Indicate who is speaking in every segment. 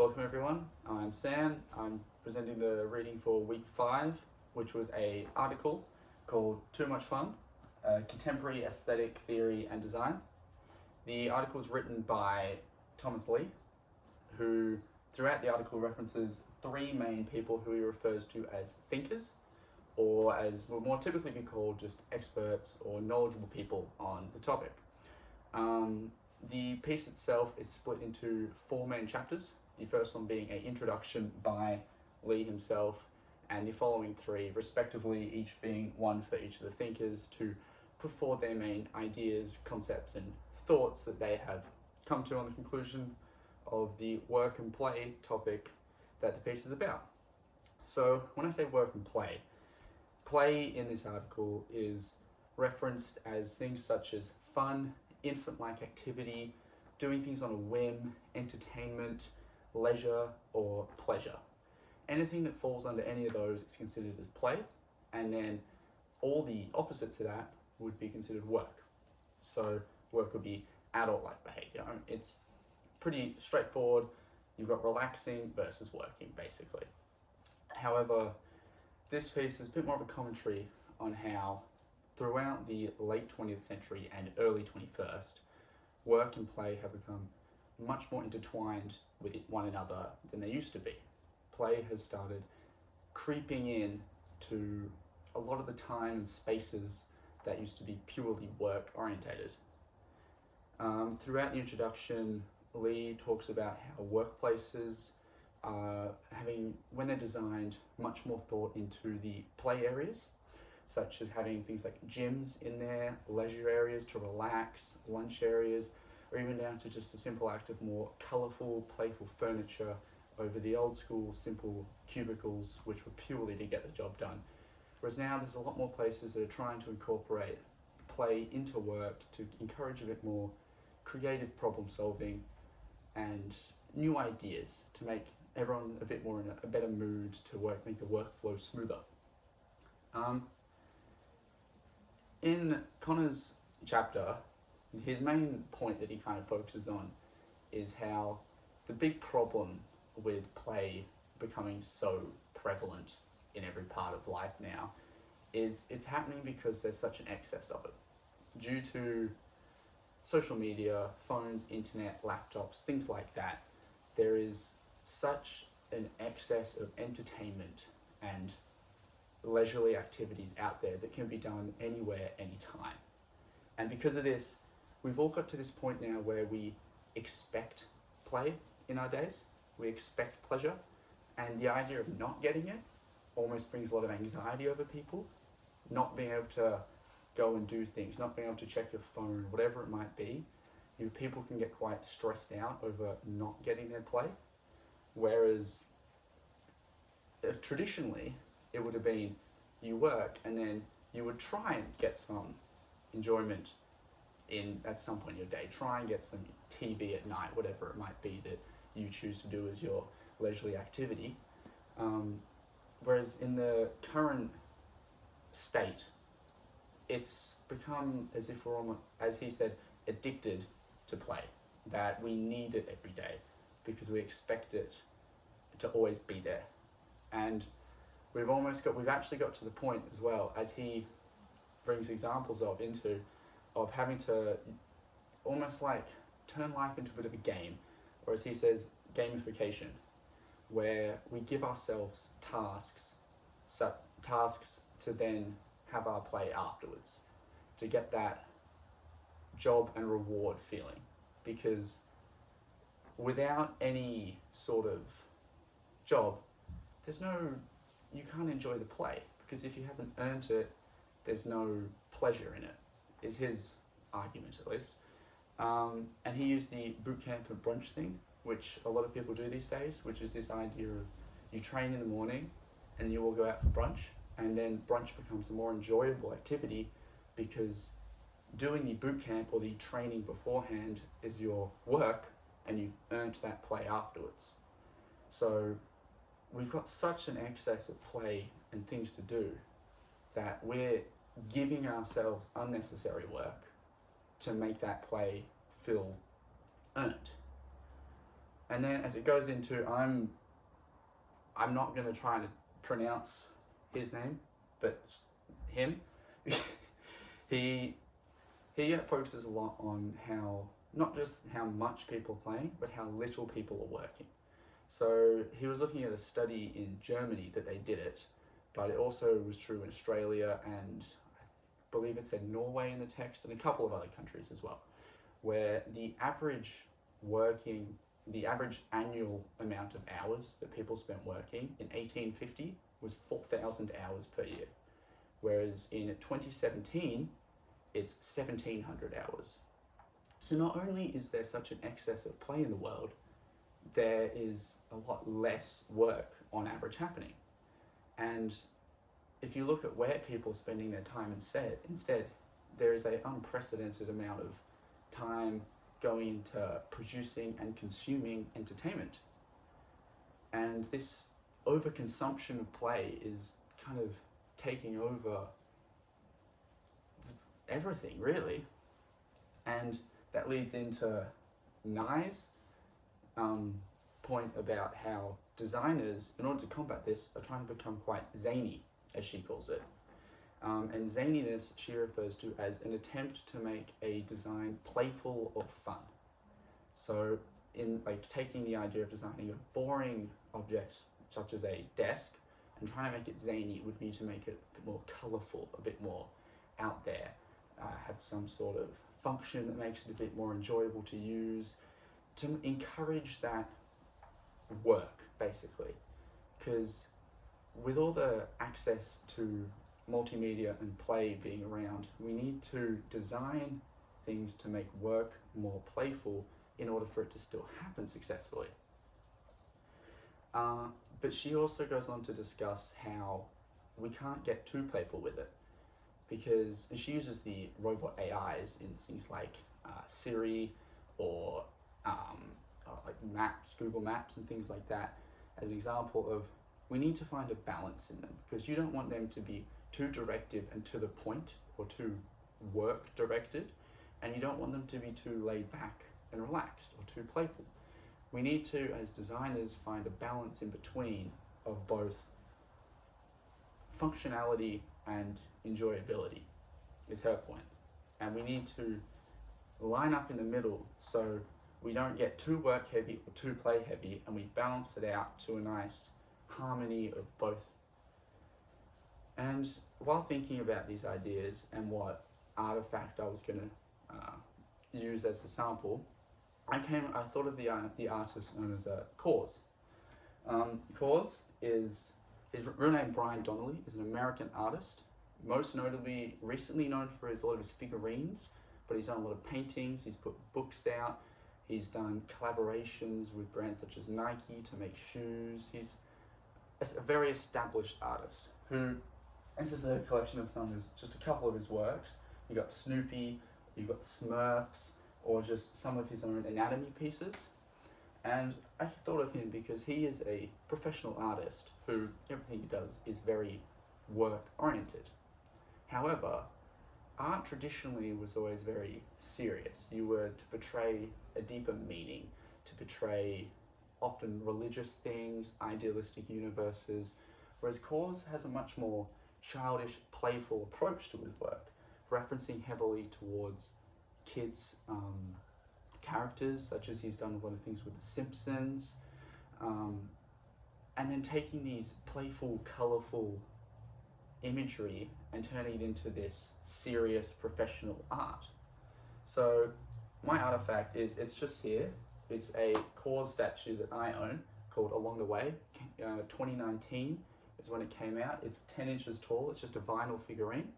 Speaker 1: Welcome everyone, I'm Sam. I'm presenting the reading for week 5, which was a article called Too Much Fun, Contemporary Aesthetic Theory and Design. The article was written by Thomas Lee, who throughout the article references 3 main people who he refers to as thinkers, or as would more typically be called just experts or knowledgeable people on the topic. The piece itself is split into 4 main chapters, the first one being an introduction by Lee himself, and the following 3 respectively, each being one for each of the thinkers to put forward their main ideas, concepts and thoughts that they have come to on the conclusion of the work and play topic that the piece is about. So when I say work and play in this article is referenced as things such as fun, infant-like activity, doing things on a whim, entertainment, leisure, or pleasure. Anything that falls under any of those is considered as play, and then all the opposites of that would be considered work. So work would be adult-like behavior. It's pretty straightforward. You've got relaxing versus working, basically. However, this piece is a bit more of a commentary on how throughout the late 20th century and early 21st, work and play have become much more intertwined with one another than they used to be. Play has started creeping in to a lot of the time and spaces that used to be purely work orientated. Throughout the introduction, Lee talks about how workplaces are having, when they're designed, much more thought into the play areas, such as having things like gyms in there, leisure areas to relax, lunch areas, or even down to just a simple act of more colourful, playful furniture over the old school, simple cubicles, which were purely to get the job done. Whereas now there's a lot more places that are trying to incorporate play into work to encourage a bit more creative problem solving and new ideas to make everyone a bit more in a better mood to work, make the workflow smoother. In Connor's chapter, his main point that he kind of focuses on is how the big problem with play becoming so prevalent in every part of life now is it's happening because there's such an excess of it. Due to social media, phones, internet, laptops, things like that, there is such an excess of entertainment and leisurely activities out there that can be done anywhere, anytime. And because of this, we've all got to this point now where we expect play in our days, we expect pleasure, and the idea of not getting it almost brings a lot of anxiety over people, not being able to go and do things, not being able to check your phone, whatever it might be. People can get quite stressed out over not getting their play, whereas if traditionally it would have been you work and then you would try and get some enjoyment in at some point in your day, try and get some TV at night, whatever it might be that you choose to do as your leisurely activity. Whereas in the current state, it's become as if we're almost, as he said, addicted to play, that we need it every day because we expect it to always be there. And we've actually got to the point as well, as he brings examples of having to almost like turn life into a bit of a game, or as he says, gamification, where we give ourselves tasks to then have our play afterwards, to get that job and reward feeling. Because without any sort of job, you can't enjoy the play, because if you haven't earned it, there's no pleasure in it, is his argument at least. And he used the boot camp and brunch thing, which a lot of people do these days, which is this idea of you train in the morning and you all go out for brunch, and then brunch becomes a more enjoyable activity because doing the boot camp or the training beforehand is your work and you've earned that play afterwards. So we've got such an excess of play and things to do that we're giving ourselves unnecessary work to make that play feel earned. And then as it goes into, I'm not going to try to pronounce his name, but him. he focuses a lot on how, not just how much people are playing, but how little people are working. So he was looking at a study in Germany that they did it, but it also was true in Australia and I believe it said Norway in the text and a couple of other countries as well, where the average annual amount of hours that people spent working in 1850 was 4,000 hours per year, whereas in 2017 it's 1,700 hours. So not only is there such an excess of play in the world, there is a lot less work on average happening. And if you look at where people are spending their time instead, there is an unprecedented amount of time going into producing and consuming entertainment. And this overconsumption of play is kind of taking over everything, really. And that leads into Nye's point about how designers, in order to combat this, are trying to become quite zany, as she calls it. And zaniness she refers to as an attempt to make a design playful or fun. So in taking the idea of designing a boring object such as a desk and trying to make it zany would be to make it a bit more colourful, a bit more out there, have some sort of function that makes it a bit more enjoyable to use, to encourage that work, basically. Because with all the access to multimedia and play being around, we need to design things to make work more playful in order for it to still happen successfully. But she also goes on to discuss how we can't get too playful with it, because she uses the robot AIs in things like Siri or like Maps, Google Maps and things like that, as an example of we need to find a balance in them, because you don't want them to be too directive and to the point or too work directed, and you don't want them to be too laid back and relaxed or too playful. We need to, as designers, find a balance in between of both functionality and enjoyability, is her point. And we need to line up in the middle so we don't get too work heavy or too play heavy, and we balance it out to a nice harmony of both. And while thinking about these ideas and what artifact I was going to use as a sample, I thought of the artist known as KAWS. KAWS is, his real name Brian Donnelly, is an American artist, most notably recently known for a lot of his figurines, but he's done a lot of paintings, he's put books out, he's done collaborations with brands such as Nike to make shoes. He's a very established artist who, this is a collection of just a couple of his works. You got Snoopy, you got Smurfs, or just some of his own anatomy pieces. And I thought of him because he is a professional artist who everything he does is very work oriented. However, art traditionally was always very serious. You were to portray a deeper meaning, to portray often religious things, idealistic universes, whereas KAWS has a much more childish, playful approach to his work, referencing heavily towards kids' characters, such as he's done a lot of things with The Simpsons, and then taking these playful, colourful imagery and turning it into this serious professional art. So my artifact it's just here. It's a KAWS statue that I own called Along the Way. 2019 is when it came out. It's 10 inches tall. It's just a vinyl figurine.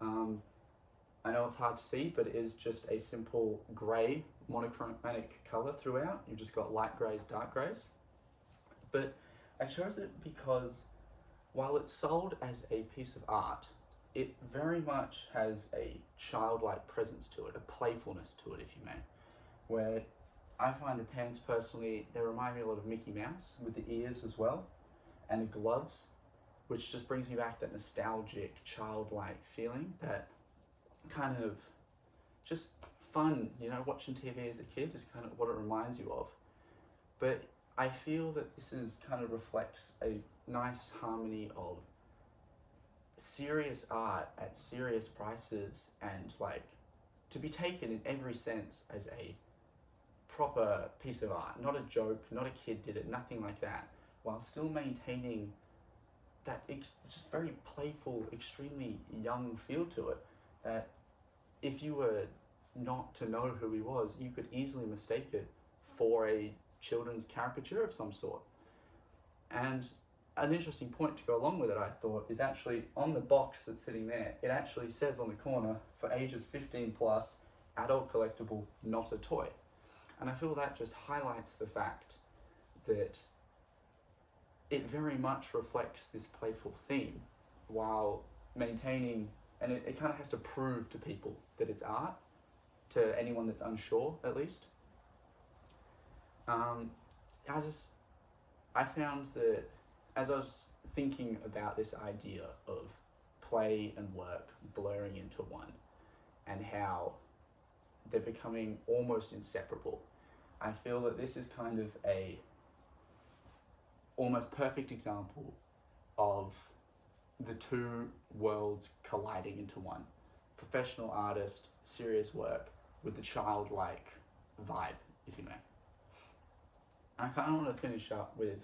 Speaker 1: I know it's hard to see, but it is just a simple grey monochromatic colour throughout. You've just got light greys, dark greys. But I chose it because while it's sold as a piece of art, it very much has a childlike presence to it, a playfulness to it, if you may, where I find the pants personally, they remind me a lot of Mickey Mouse with the ears as well, and the gloves, which just brings me back that nostalgic, childlike feeling, that kind of just fun, watching TV as a kid is kind of what it reminds you of. But I feel that this is kind of reflects a nice harmony of serious art at serious prices, and like to be taken in every sense as a proper piece of art, not a joke, not a kid did it, nothing like that, while still maintaining that just very playful, extremely young feel to it, that if you were not to know who he was, you could easily mistake it for a children's caricature of some sort. And an interesting point to go along with it, I thought, is actually on the box that's sitting there, it actually says on the corner, for ages 15 plus, adult collectible, not a toy. And I feel that just highlights the fact that it very much reflects this playful theme while maintaining, and it kind of has to prove to people that it's art, to anyone that's unsure at least. I found that as I was thinking about this idea of play and work blurring into one, and how they're becoming almost inseparable, I feel that this is kind of a almost perfect example of the two worlds colliding into one. Professional artist, serious work, with the childlike vibe, if you may. I kind of want to finish up with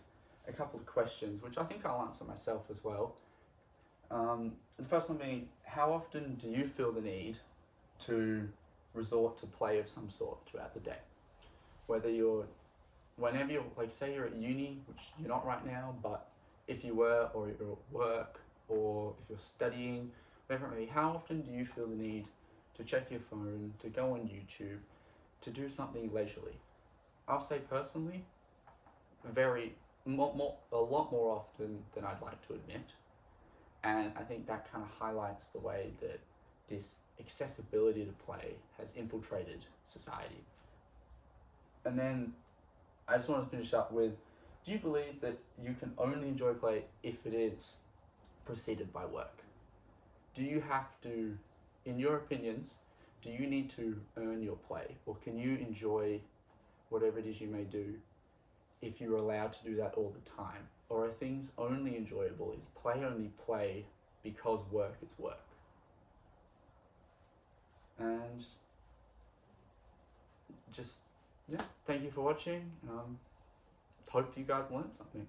Speaker 1: a couple of questions, which I think I'll answer myself as well. The first one being, how often do you feel the need to resort to play of some sort throughout the day? Whenever you're, like, say you're at uni, which you're not right now, but if you were, or you're at work, or if you're studying, whatever it may be, how often do you feel the need to check your phone, to go on YouTube, to do something leisurely? I'll say personally, a lot more often than I'd like to admit. And I think that kind of highlights the way that this accessibility to play has infiltrated society. And then I just want to finish up with, do you believe that you can only enjoy play if it is preceded by work? Do you have to, in your opinions, do you need to earn your play, or can you enjoy whatever it is you may do if you're allowed to do that all the time? Or are things only enjoyable? Is play only play because work is work? And just, yeah, thank you for watching. Hope you guys learned something.